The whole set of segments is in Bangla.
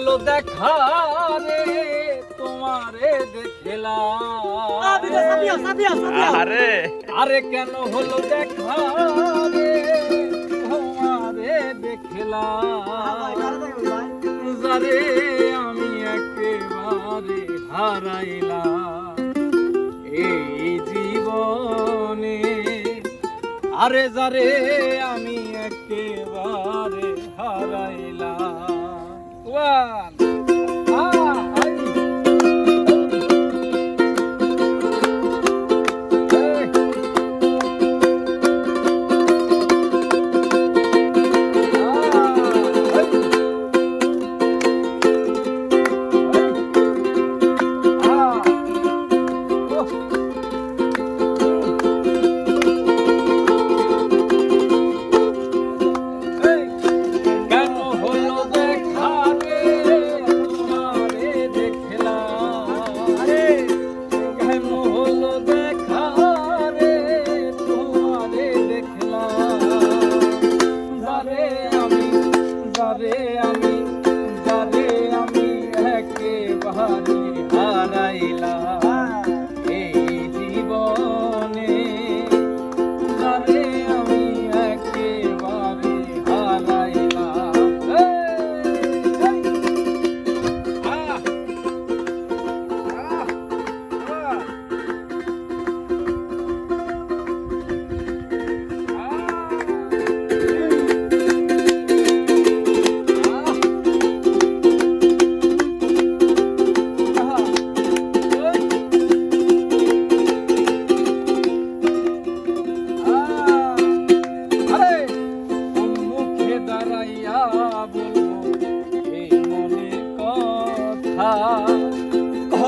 দেখা রে তোমারে দেখলাম আরে কেন হলো দেখা রে তোমারে দেখলাম যারে আমি একেবারে হারাইলাম এই জীবনে আরে যারে আমি একেবারে হারাইলাম One.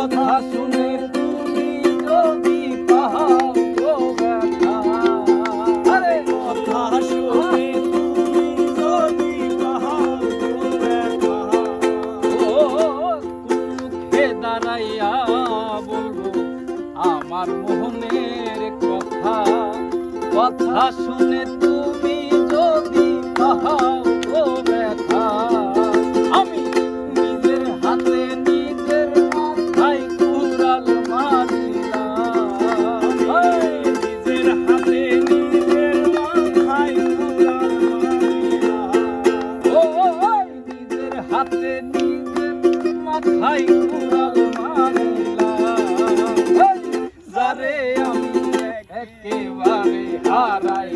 কথা শুনে তুমি যদি পাও গো ব্যথা আরে কথা শুনে তুমি যদি পাও গো ব্যথা ও মুখে দাঁড়াইয়া বলবো আমার মনের কথা কথা শুনে তুমি যদি পাও গো ব্যথা আমি নিজের হাতে হাতে নিজের মাথায় কুড়াল মারিলাম যারে আমি একেবারে হারাই